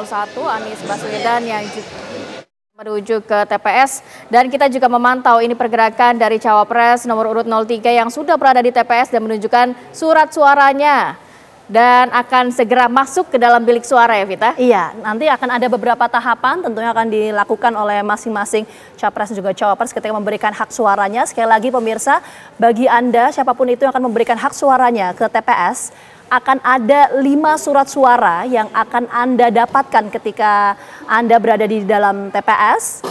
01 Anies Baswedan yang menuju ke TPS, dan kita juga memantau ini pergerakan dari Cawapres nomor urut 03 yang sudah berada di TPS dan menunjukkan surat suaranya dan akan segera masuk ke dalam bilik suara, ya Vita? Iya, nanti akan ada beberapa tahapan tentunya akan dilakukan oleh masing-masing capres dan juga cawapres ketika memberikan hak suaranya. Sekali lagi pemirsa, bagi Anda siapapun itu yang akan memberikan hak suaranya ke TPS, akan ada 5 surat suara yang akan Anda dapatkan ketika Anda berada di dalam TPS.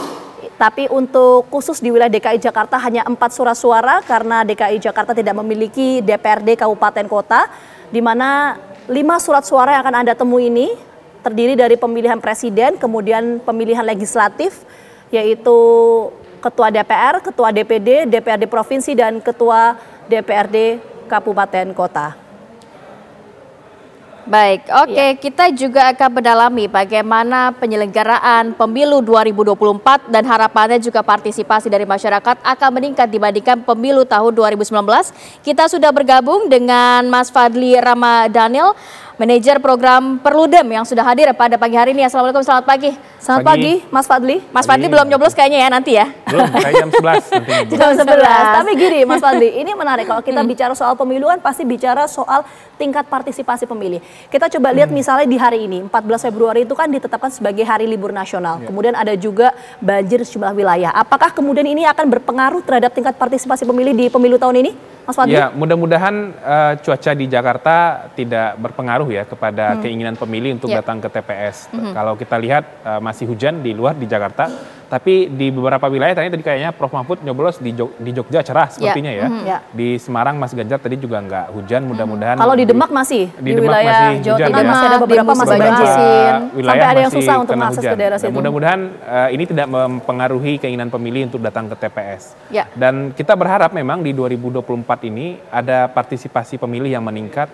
Tapi untuk khusus di wilayah DKI Jakarta hanya 4 surat suara karena DKI Jakarta tidak memiliki DPRD kabupaten kota, di mana 5 surat suara yang akan Anda temui ini terdiri dari pemilihan presiden, kemudian pemilihan legislatif, yaitu ketua DPR, ketua DPD, DPRD provinsi, dan ketua DPRD kabupaten kota. Baik, oke, kita juga akan mendalami bagaimana penyelenggaraan pemilu 2024 dan harapannya juga partisipasi dari masyarakat akan meningkat dibandingkan pemilu tahun 2019. Kita sudah bergabung dengan Mas Fadli Ramadhanil, manajer program Perludem yang sudah hadir pada pagi hari ini. Assalamualaikum, selamat pagi. Selamat pagi, Mas Fadli. Mas Fadli belum nyoblos kayaknya ya nanti ya? Belum, kayak jam 11 nanti. Jam 11. Tapi gini Mas Fadli, ini menarik kalau kita bicara soal pemilu kan pasti bicara soal tingkat partisipasi pemilih. Kita coba lihat misalnya di hari ini, 14 Februari itu kan ditetapkan sebagai hari libur nasional. Kemudian ada juga banjir di sejumlah wilayah. Apakah kemudian ini akan berpengaruh terhadap tingkat partisipasi pemilih di pemilu tahun ini, Mas Fadli? Ya, mudah-mudahan cuaca di Jakarta tidak berpengaruh ya kepada keinginan pemilih untuk datang ke TPS. Kalau kita lihat masih hujan di luar di Jakarta, tapi di beberapa wilayah tadi kayaknya Prof Mahfud nyoblos di Jogja cerah sepertinya ya. Di Semarang Mas Ganjar tadi juga nggak hujan, mudah-mudahan. Kalau di Demak masih, di wilayah Jawa Tengah masih ada beberapa masih banjir. Wilayah sampai ada yang masih susah untuk kena mengakses hujan. ke daerah situ. Mudah-mudahan ini tidak mempengaruhi keinginan pemilih untuk datang ke TPS. Ya. Dan kita berharap memang di 2024 ini ada partisipasi pemilih yang meningkat,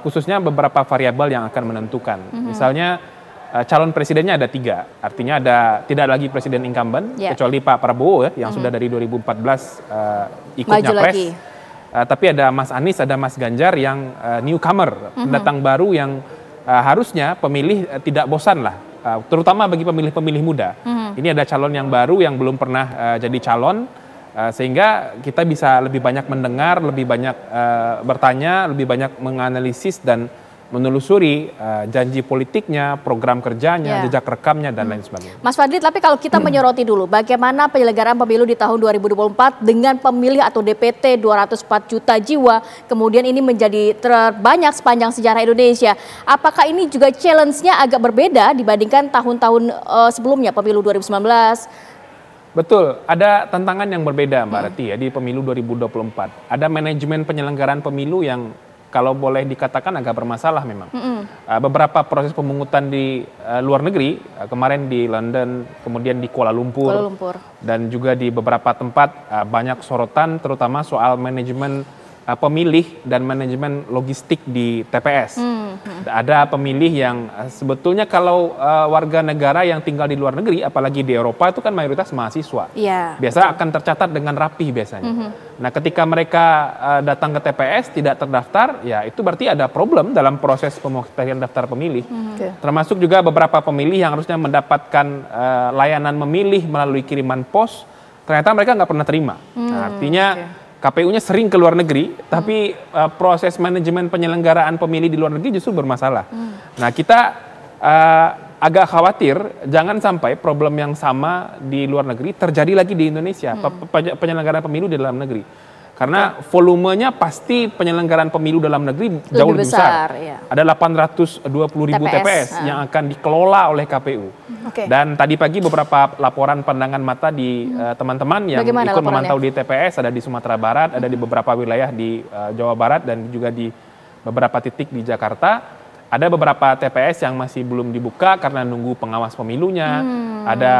khususnya beberapa variabel yang akan menentukan. Misalnya calon presidennya ada 3, artinya tidak lagi presiden incumbent, kecuali Pak Prabowo ya, yang sudah dari 2014 ikut Maju nyapres. lagi. Tapi ada Mas Anies, ada Mas Ganjar yang newcomer, pendatang baru yang harusnya pemilih tidak bosan lah, terutama bagi pemilih-pemilih muda. Ini ada calon yang baru yang belum pernah jadi calon, sehingga kita bisa lebih banyak mendengar, lebih banyak bertanya, lebih banyak menganalisis dan menelusuri janji politiknya, program kerjanya, jejak rekamnya, dan lain sebagainya. Mas Fadli, tapi kalau kita menyoroti dulu, bagaimana penyelenggaraan pemilu di tahun 2024 dengan pemilih atau DPT 204 juta jiwa, kemudian ini menjadi terbanyak sepanjang sejarah Indonesia. Apakah ini juga challenge-nya agak berbeda dibandingkan tahun-tahun sebelumnya, pemilu 2019? Betul, ada tantangan yang berbeda Mbak Rati ya di pemilu 2024. Ada manajemen penyelenggaraan pemilu yang kalau boleh dikatakan agak bermasalah memang. Beberapa proses pemungutan di luar negeri, kemarin di London, kemudian di Kuala Lumpur, dan juga di beberapa tempat banyak sorotan terutama soal manajemen pemilih dan manajemen logistik di TPS. Ada pemilih yang sebetulnya kalau warga negara yang tinggal di luar negeri, apalagi di Eropa itu kan mayoritas mahasiswa. Biasa akan tercatat dengan rapih biasanya. Nah, ketika mereka datang ke TPS tidak terdaftar, ya itu berarti ada problem dalam proses pemutakhiran daftar pemilih. Termasuk juga beberapa pemilih yang harusnya mendapatkan layanan memilih melalui kiriman pos, ternyata mereka nggak pernah terima. Nah, artinya KPU-nya sering ke luar negeri, tapi proses manajemen penyelenggaraan pemilih di luar negeri justru bermasalah. Nah, kita agak khawatir jangan sampai problem yang sama di luar negeri terjadi lagi di Indonesia, penyelenggaraan pemilu di dalam negeri. Karena volumenya pasti penyelenggaraan pemilu dalam negeri jauh lebih besar. Ada 820.000 TPS yang akan dikelola oleh KPU. Dan tadi pagi beberapa laporan pandangan mata di teman-teman yang ikut memantau di TPS, ada di Sumatera Barat, ada di beberapa wilayah di Jawa Barat, dan juga di beberapa titik di Jakarta. Ada beberapa TPS yang masih belum dibuka karena nunggu pengawas pemilunya, ada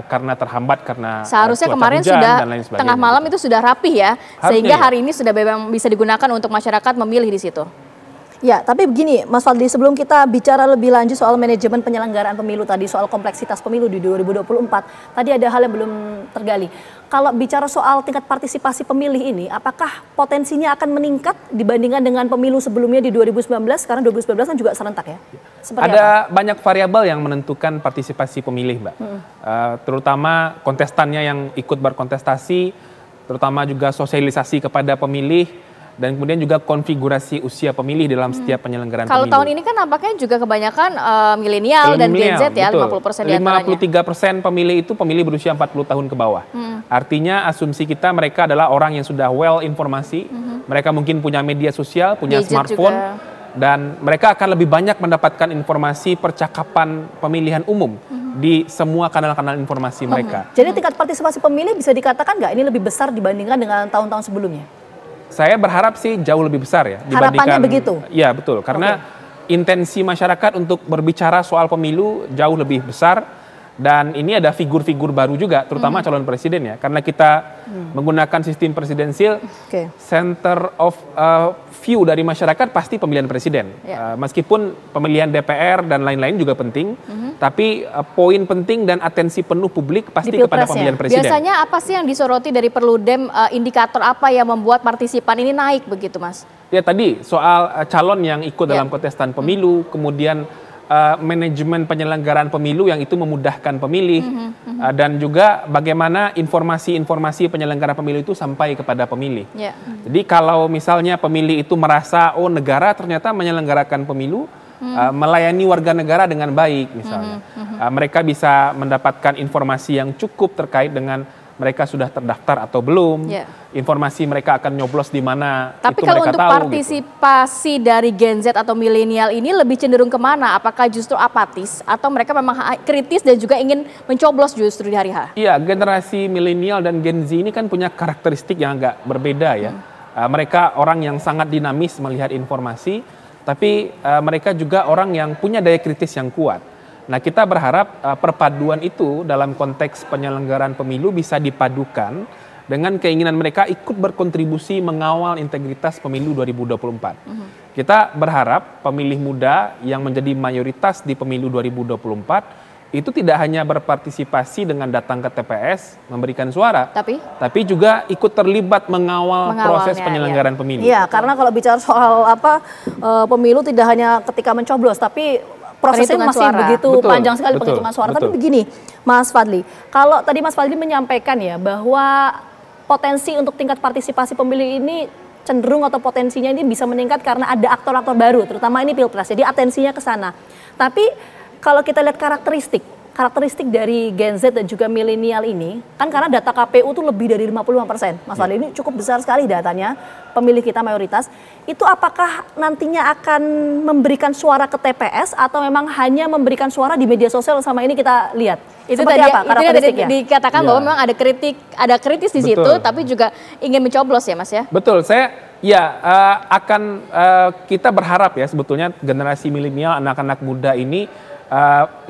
karena terhambat karena seharusnya kemarin hujan, sudah dan lain sebagainya. Tengah malam itu sudah rapih ya, Harusnya sehingga ya. hari ini sudah bisa digunakan untuk masyarakat memilih di situ. Ya, tapi begini Mas Fadli, sebelum kita bicara lebih lanjut soal manajemen penyelenggaraan pemilu tadi, soal kompleksitas pemilu di 2024, tadi ada hal yang belum tergali. Kalau bicara soal tingkat partisipasi pemilih ini, apakah potensinya akan meningkat dibandingkan dengan pemilu sebelumnya di 2019? Karena 2019 kan juga serentak ya. Seperti ada apa? Banyak variabel yang menentukan partisipasi pemilih, Mbak. Terutama kontestannya yang ikut berkontestasi, terutama juga sosialisasi kepada pemilih, dan kemudian juga konfigurasi usia pemilih dalam setiap penyelenggaraan Kalau pemilu. tahun ini kan nampaknya juga kebanyakan milenial dan Gen Z ya, betul. 50% diantaranya. 53% pemilih itu pemilih berusia 40 tahun ke bawah. Artinya asumsi kita mereka adalah orang yang sudah well informasi, mereka mungkin punya media sosial, punya Gadget smartphone, juga. dan mereka akan lebih banyak mendapatkan informasi percakapan pemilihan umum di semua kanal-kanal informasi mereka. Jadi tingkat partisipasi pemilih bisa dikatakan nggak ini lebih besar dibandingkan dengan tahun-tahun sebelumnya? Saya berharap sih jauh lebih besar ya. Harapannya begitu? Iya betul, karena intensi masyarakat untuk berbicara soal pemilu jauh lebih besar. Dan ini ada figur-figur baru juga, terutama calon presiden ya. Karena kita menggunakan sistem presidensil, center of view dari masyarakat pasti pemilihan presiden. Meskipun pemilihan DPR dan lain-lain juga penting, tapi poin penting dan atensi penuh publik pasti kepada pemilihan presiden. Biasanya apa sih yang disoroti dari Perludem, indikator apa yang membuat partisipan ini naik begitu, Mas? Ya tadi soal calon yang ikut dalam kontestan pemilu, kemudian manajemen penyelenggaraan pemilu yang itu memudahkan pemilih, dan juga bagaimana informasi-informasi penyelenggara pemilu itu sampai kepada pemilih. Jadi kalau misalnya pemilih itu merasa oh negara ternyata menyelenggarakan pemilu, melayani warga negara dengan baik misalnya, mereka bisa mendapatkan informasi yang cukup terkait dengan mereka sudah terdaftar atau belum, informasi mereka akan nyoblos di mana. Tapi itu kalau mereka untuk tahu, partisipasi dari Gen Z atau milenial ini lebih cenderung kemana? Apakah justru apatis atau mereka memang kritis dan juga ingin mencoblos justru di hari H? Iya, generasi milenial dan Gen Z ini kan punya karakteristik yang agak berbeda ya. Mereka orang yang sangat dinamis melihat informasi, tapi mereka juga orang yang punya daya kritis yang kuat. Nah, kita berharap perpaduan itu dalam konteks penyelenggaraan pemilu bisa dipadukan dengan keinginan mereka ikut berkontribusi mengawal integritas pemilu 2024. Kita berharap pemilih muda yang menjadi mayoritas di pemilu 2024 itu tidak hanya berpartisipasi dengan datang ke TPS memberikan suara, tapi juga ikut terlibat mengawal proses penyelenggaraan pemilu. Iya, karena kalau bicara soal pemilu tidak hanya ketika mencoblos, tapi prosesnya masih begitu panjang sekali penghitungan suara. Tapi begini, Mas Fadli, kalau tadi Mas Fadli menyampaikan ya bahwa potensi untuk tingkat partisipasi pemilih ini cenderung atau potensinya ini bisa meningkat karena ada aktor-aktor baru, terutama ini pilpres. Jadi atensinya ke sana. Tapi kalau kita lihat karakteristik dari Gen Z dan juga milenial ini, kan karena data KPU itu lebih dari 55%. Mas Fadli, ini cukup besar sekali datanya, pemilih kita mayoritas. Itu apakah nantinya akan memberikan suara ke TPS atau memang hanya memberikan suara di media sosial sama ini kita lihat? Itu seperti tadi apa karakteristiknya? Dikatakan bahwa memang ada kritis di situ, tapi juga ingin mencoblos ya Mas ya? Betul, kita berharap ya sebetulnya generasi milenial, anak-anak muda ini,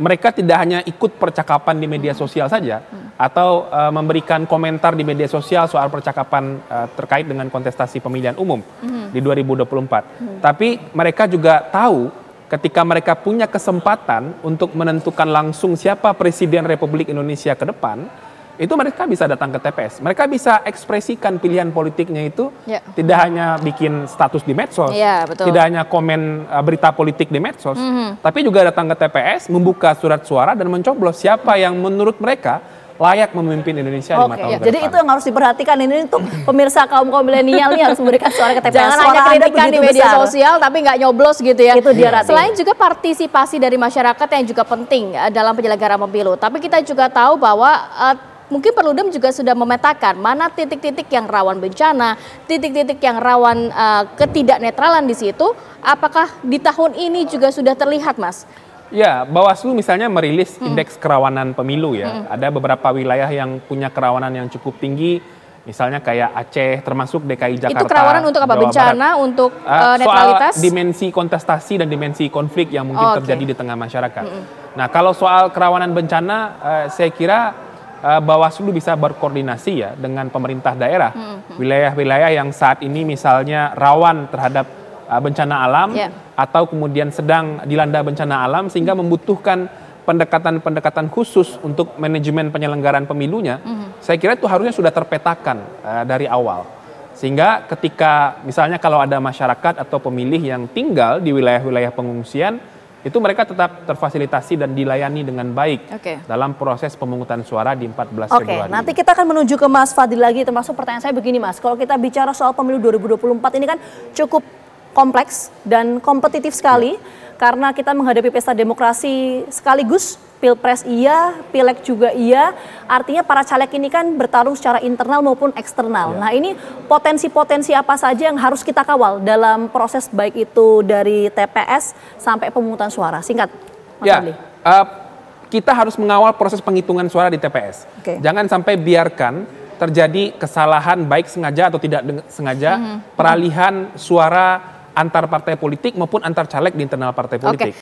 mereka tidak hanya ikut percakapan di media sosial saja atau memberikan komentar di media sosial soal percakapan terkait dengan kontestasi pemilihan umum di 2024. Tapi mereka juga tahu ketika mereka punya kesempatan untuk menentukan langsung siapa Presiden Republik Indonesia ke depan, itu mereka bisa datang ke TPS. Mereka bisa ekspresikan pilihan politiknya itu, tidak hanya bikin status di medsos, tidak hanya komen berita politik di medsos, tapi juga datang ke TPS, membuka surat suara dan mencoblos siapa yang menurut mereka layak memimpin Indonesia 5 tahun ke depan. Jadi itu yang harus diperhatikan ini untuk pemirsa kaum milenial nih harus memberikan suara ke TPS. Jangan hanya kritikan di media sosial tapi nggak nyoblos gitu ya. Itu dia. Selain juga partisipasi dari masyarakat yang juga penting dalam penyelenggaraan pemilu, tapi kita juga tahu bahwa mungkin Perludem juga sudah memetakan mana titik-titik yang rawan bencana, titik-titik yang rawan ketidaknetralan di situ. Apakah di tahun ini juga sudah terlihat, Mas? Ya, Bawaslu misalnya merilis indeks kerawanan pemilu ya. Ada beberapa wilayah yang punya kerawanan yang cukup tinggi, misalnya kayak Aceh, termasuk DKI Jakarta. Itu kerawanan untuk apa? Bencana, untuk netralitas? Soal dimensi kontestasi dan dimensi konflik yang mungkin terjadi di tengah masyarakat. Nah, kalau soal kerawanan bencana, saya kira Bawaslu bisa berkoordinasi ya dengan pemerintah daerah. Wilayah-wilayah yang saat ini misalnya rawan terhadap bencana alam atau kemudian sedang dilanda bencana alam sehingga membutuhkan pendekatan-pendekatan khusus untuk manajemen penyelenggaraan pemilunya. Saya kira itu harusnya sudah terpetakan dari awal. Sehingga ketika misalnya kalau ada masyarakat atau pemilih yang tinggal di wilayah-wilayah pengungsian, itu mereka tetap terfasilitasi dan dilayani dengan baik dalam proses pemungutan suara di 14 Februari. Nanti kita akan menuju ke Mas Fadil lagi, termasuk pertanyaan saya begini Mas, kalau kita bicara soal pemilu 2024 ini kan cukup kompleks dan kompetitif sekali karena kita menghadapi pesta demokrasi sekaligus Pilpres iya, Pileg juga iya, artinya para caleg ini kan bertarung secara internal maupun eksternal. Nah ini potensi-potensi apa saja yang harus kita kawal dalam proses baik itu dari TPS sampai pemungutan suara? Singkat, Mas Fadli. Kita harus mengawal proses penghitungan suara di TPS. Jangan sampai biarkan terjadi kesalahan baik sengaja atau tidak sengaja, peralihan suara antar partai politik maupun antar caleg di internal partai politik.